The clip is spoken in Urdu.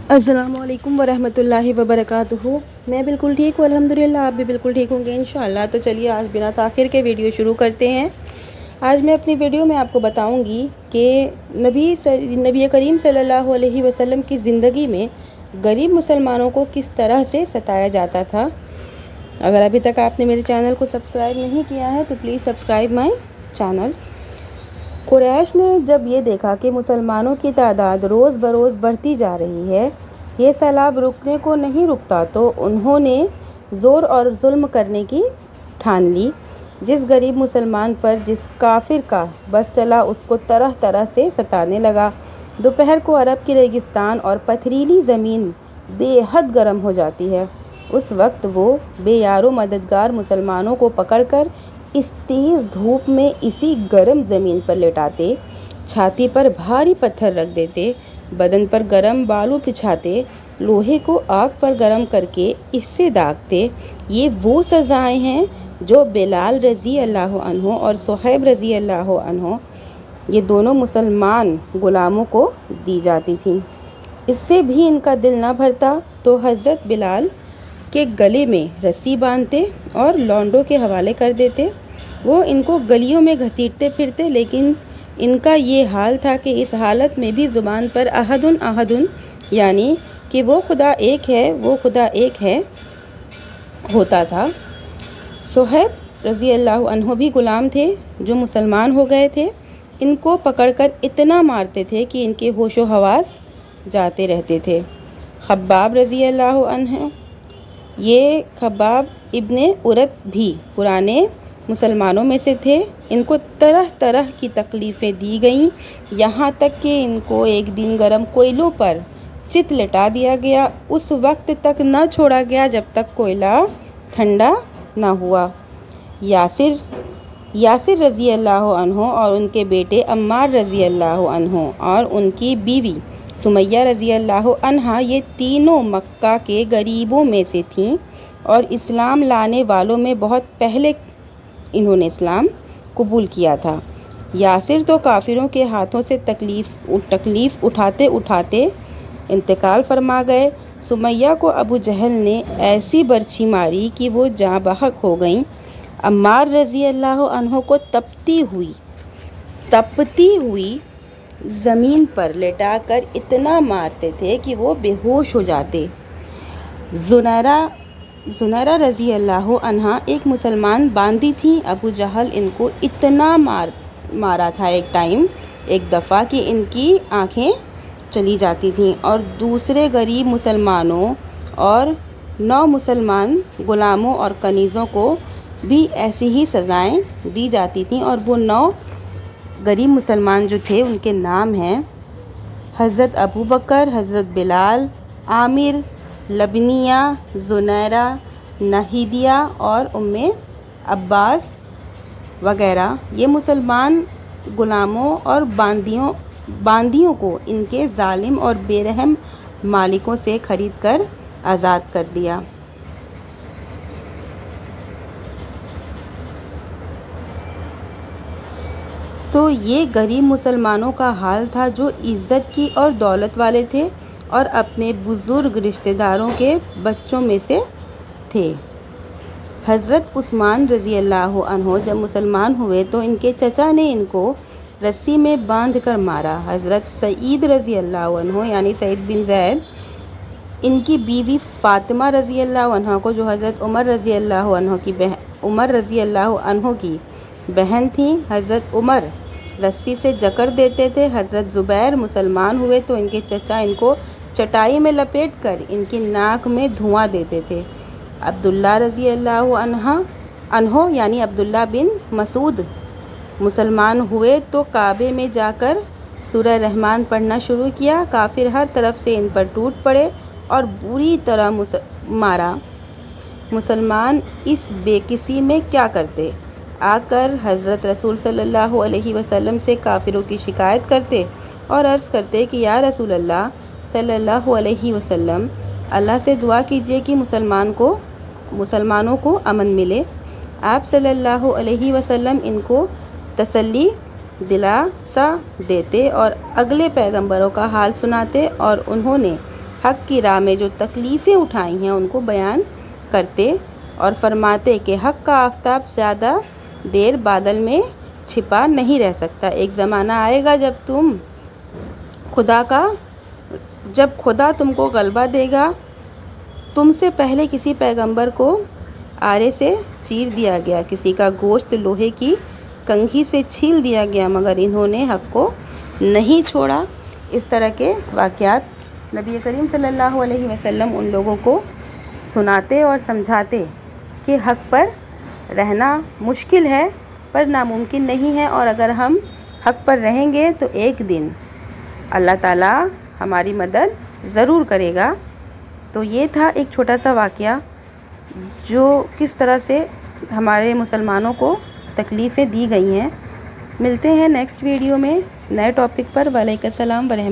السلام علیکم ورحمۃ اللہ وبرکاتہ۔ میں بالکل ٹھیک ہوں الحمدللہ، آپ بھی بالکل ٹھیک ہوں گے انشاءاللہ۔ تو چلیے آج بنا تاخیر کے ویڈیو شروع کرتے ہیں۔ آج میں اپنی ویڈیو میں آپ کو بتاؤں گی کہ نبی کریم صلی اللہ علیہ وسلم کی زندگی میں غریب مسلمانوں کو کس طرح سے ستایا جاتا تھا۔ اگر ابھی تک آپ نے میرے چینل کو سبسکرائب نہیں کیا ہے تو پلیز سبسکرائب مائی چینل۔ قریش نے جب یہ دیکھا کہ مسلمانوں کی تعداد روز بروز بڑھتی جا رہی ہے، یہ سیلاب رکنے کو نہیں رکتا، تو انہوں نے زور اور ظلم کرنے کی ٹھان لی۔ جس غریب مسلمان پر جس کافر کا بس چلا اس کو طرح طرح سے ستانے لگا۔ دوپہر کو عرب کی ریگستان اور پتھریلی زمین بے حد گرم ہو جاتی ہے۔ اس وقت وہ بے یار و مددگار مسلمانوں کو پکڑ کر اس تیز دھوپ میں اسی گرم زمین پر لٹاتے، چھاتی پر بھاری پتھر رکھ دیتے، بدن پر گرم بالو بچھاتے، لوہے کو آگ پر گرم کر کے اس سے داغتے۔ یہ وہ سزائیں ہیں جو بلال رضی اللہ عنہ اور صہیب رضی اللہ عنہ، یہ دونوں مسلمان غلاموں کو دی جاتی تھیں۔ اس سے بھی ان کا دل نہ بھرتا تو حضرت بلال کے گلے میں رسی باندھتے اور لونڈوں کے حوالے کر دیتے۔ وہ ان کو گلیوں میں گھسیٹتے پھرتے، لیکن ان کا یہ حال تھا کہ اس حالت میں بھی زبان پر احدن احدن، یعنی کہ وہ خدا ایک ہے، وہ خدا ایک ہے ہوتا تھا۔ صہیب رضی اللہ عنہ بھی غلام تھے جو مسلمان ہو گئے تھے۔ ان کو پکڑ کر اتنا مارتے تھے کہ ان کے ہوش و حواس جاتے رہتے تھے۔ خباب رضی اللہ عنہ، یہ خباب ابن ارت بھی پرانے مسلمانوں میں سے تھے۔ ان کو طرح طرح کی تکلیفیں دی گئیں، یہاں تک کہ ان کو ایک دن گرم کوئلوں پر چت لٹا دیا گیا۔ اس وقت تک نہ چھوڑا گیا جب تک کوئلہ ٹھنڈا نہ ہوا۔ یاسر رضی اللہ عنہ اور ان کے بیٹے عمار رضی اللہ عنہ اور ان کی بیوی سمیہ رضی اللہ عنہا، یہ تینوں مکہ کے غریبوں میں سے تھیں اور اسلام لانے والوں میں بہت پہلے انہوں نے اسلام قبول کیا تھا۔ یاسر تو کافروں کے ہاتھوں سے تکلیف اٹھاتے اٹھاتے انتقال فرما گئے۔ سمیہ کو ابو جہل نے ایسی برچھی ماری کہ وہ جاں بحق ہو گئیں۔ عمار رضی اللہ عنہ کو تپتی ہوئی زمین پر لٹا کر اتنا مارتے تھے کہ وہ بے ہوش ہو جاتے۔ زنیرہ رضی اللہ عنہا ایک مسلمان باندی تھیں۔ ابو جہل ان کو اتنا مارا تھا ایک دفعہ کہ ان کی آنکھیں چلی جاتی تھیں، اور دوسرے غریب مسلمانوں اور 9 مسلمان غلاموں اور کنیزوں کو بھی ایسی ہی سزائیں دی جاتی تھیں۔ اور وہ 9 غریب مسلمان جو تھے ان کے نام ہیں حضرت ابو بکر، حضرت بلال، عامر، لبنیہ، زنیرہ، نہیدیہ اور عباس وغیرہ۔ یہ مسلمان غلاموں اور باندیوں کو ان کے ظالم اور بے رحم مالکوں سے خرید کر آزاد کر دیا۔ تو یہ غریب مسلمانوں کا حال تھا جو عزت کی اور دولت والے تھے اور اپنے بزرگ رشتہ داروں کے بچوں میں سے تھے۔ حضرت عثمان رضی اللہ عنہ جب مسلمان ہوئے تو ان کے چچا نے ان کو رسی میں باندھ کر مارا۔ حضرت سعید رضی اللہ عنہ یعنی سعید بن زید، ان کی بیوی فاطمہ رضی اللہ عنہ کو، جو حضرت عمر رضی اللہ عنہ کی بہن تھیں، حضرت عمر رسی سے جکڑ دیتے تھے۔ حضرت زبیر مسلمان ہوئے تو ان کے چچا ان کو چٹائی میں لپیٹ کر ان کی ناک میں دھواں دیتے تھے۔ عبداللہ رضی اللہ عنہ یعنی عبداللہ بن مسعود مسلمان ہوئے تو کعبے میں جا کر سورہ رحمان پڑھنا شروع کیا۔ کافر ہر طرف سے ان پر ٹوٹ پڑے اور بری طرح مارا۔ مسلمان اس بے کسی میں کیا کرتے؟ آ کر حضرت رسول صلی اللہ علیہ وسلم سے کافروں کی شکایت کرتے اور عرض کرتے کہ یا رسول اللہ صلی اللہ علیہ وسلم، اللہ سے دعا کیجیے کہ مسلمانوں کو امن ملے۔ آپ صلی اللہ علیہ وسلم ان کو تسلی دلاسا دیتے اور اگلے پیغمبروں کا حال سناتے، اور انہوں نے حق کی راہ میں جو تکلیفیں اٹھائی ہیں ان کو بیان کرتے اور فرماتے کہ حق کا آفتاب زیادہ دیر بادل میں چھپا نہیں رہ سکتا۔ ایک زمانہ آئے گا جب خدا تم کو غلبہ دے گا۔ تم سے پہلے کسی پیغمبر کو آرے سے چیر دیا گیا، کسی کا گوشت لوہے کی کنگھی سے چھیل دیا گیا، مگر انہوں نے حق کو نہیں چھوڑا۔ اس طرح کے واقعات نبی کریم صلی اللہ علیہ وسلم ان لوگوں کو سناتے اور سمجھاتے کہ حق پر رہنا مشکل ہے پر ناممکن نہیں ہے، اور اگر ہم حق پر رہیں گے تو ایک دن اللہ تعالیٰ ہماری مدد ضرور کرے گا۔ تو یہ تھا ایک چھوٹا سا واقعہ جو کس طرح سے ہمارے مسلمانوں کو تکلیفیں دی گئی ہیں۔ ملتے ہیں نیکسٹ ویڈیو میں نئے ٹاپک پر۔ وعلیکم السلام ورحمۃ اللہ۔